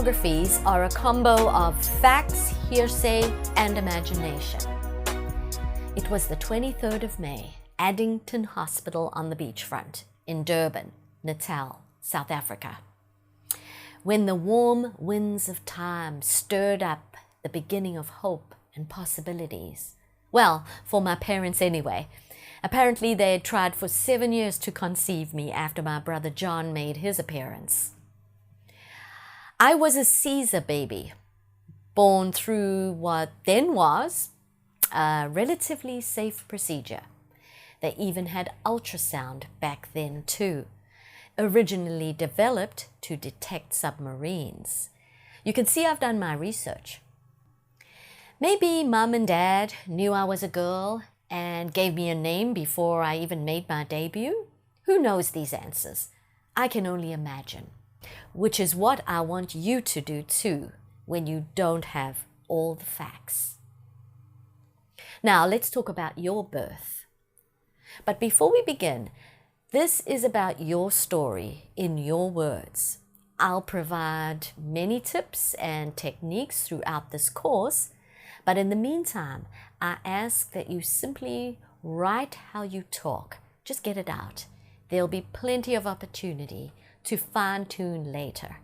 biographies are a combo of facts, hearsay, and imagination. It was the 23rd of May, Addington Hospital on the beachfront in Durban, Natal, South Africa, when the warm winds of time stirred up the beginning of hope and possibilities. Well, for my parents anyway. Apparently they had tried for 7 years to conceive me after my brother John made his appearance. I was a Caesar baby, born through what then was a relatively safe procedure. They even had ultrasound back then too, originally developed to detect submarines. You can see I've done my research. Maybe mum and dad knew I was a girl and gave me a name before I even made my debut. Who knows these answers? I can only imagine, which is what I want you to do too when you don't have all the facts. Now let's talk about your birth. But before we begin, this is about your story in your words. I'll provide many tips and techniques throughout this course, but in the meantime, I ask that you simply write how you talk. Just get it out. There'll be plenty of opportunity to fine-tune later.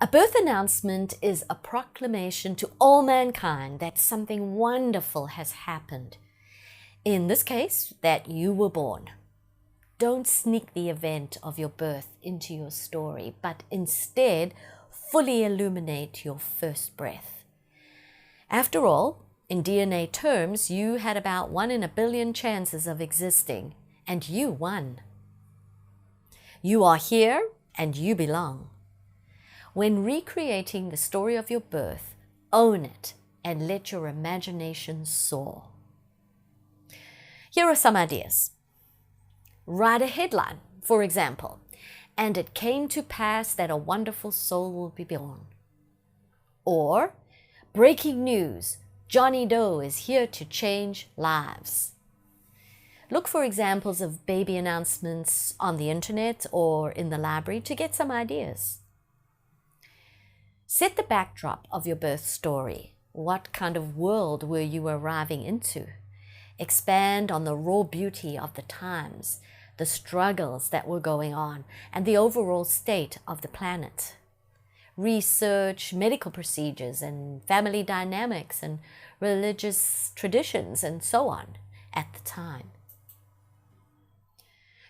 A birth announcement is a proclamation to all mankind that something wonderful has happened. In this case, that you were born. Don't sneak the event of your birth into your story, but instead fully illuminate your first breath. After all, in DNA terms, you had about 1 in a billion chances of existing, and you won. You are here, and you belong. When recreating the story of your birth, own it and let your imagination soar. Here are some ideas. Write a headline, for example, "And it came to pass that a wonderful soul will be born." Or, "Breaking news, Johnny Doe is here to change lives." Look for examples of baby announcements on the internet or in the library to get some ideas. Set the backdrop of your birth story. What kind of world were you arriving into? Expand on the raw beauty of the times, the struggles that were going on, and the overall state of the planet. Research medical procedures and family dynamics and religious traditions and so on at the time.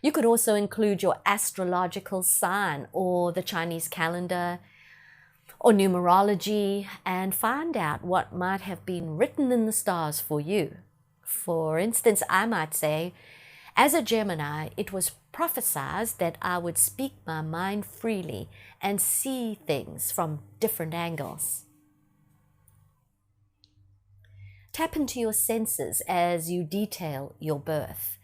You could also include your astrological sign or the Chinese calendar or numerology and find out what might have been written in the stars for you. For instance, I might say, as a Gemini, it was prophesied that I would speak my mind freely and see things from different angles. Tap into your senses as you detail your birth.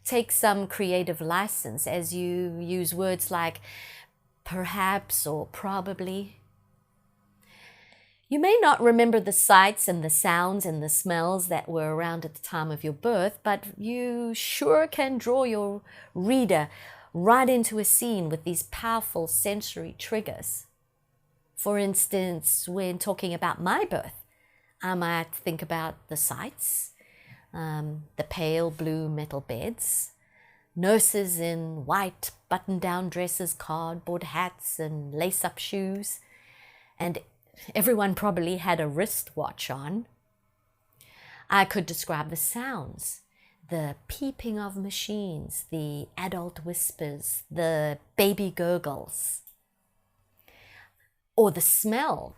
Take some creative license as you use words like perhaps or probably. You may not remember the sights and the sounds and the smells that were around at the time of your birth, but you sure can draw your reader right into a scene with these powerful sensory triggers. For instance, when talking about my birth, I might think about the sights, the pale blue metal beds, nurses in white button-down dresses, cardboard hats, and lace-up shoes, and everyone probably had a wristwatch on. I could describe the sounds, the peeping of machines, the adult whispers, the baby gurgles. Or the smell.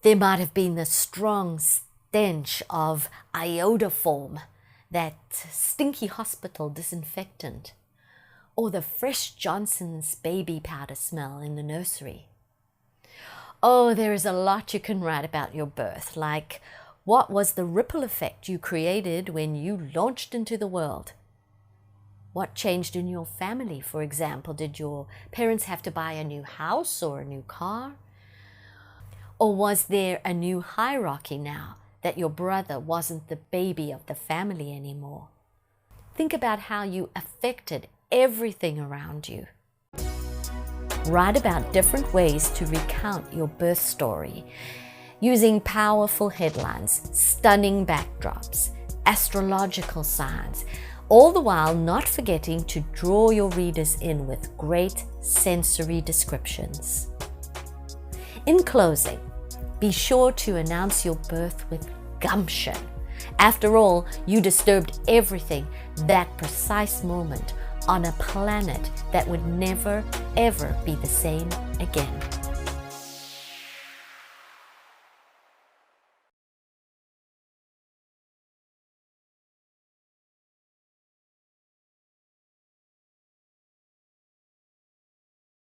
There might have been the strong stench of iodoform, that stinky hospital disinfectant. Or the fresh Johnson's baby powder smell in the nursery. Oh, there is a lot you can write about your birth, like what was the ripple effect you created when you launched into the world? What changed in your family, for example? Did your parents have to buy a new house or a new car? Or was there a new hierarchy now that your brother wasn't the baby of the family anymore? Think about how you affected everything around you. Write about different ways to recount your birth story, using powerful headlines, stunning backdrops, astrological signs, all the while not forgetting to draw your readers in with great sensory descriptions. In closing, be sure to announce your birth with gumption. After all, you disturbed everything that precise moment on a planet that would never, ever be the same again.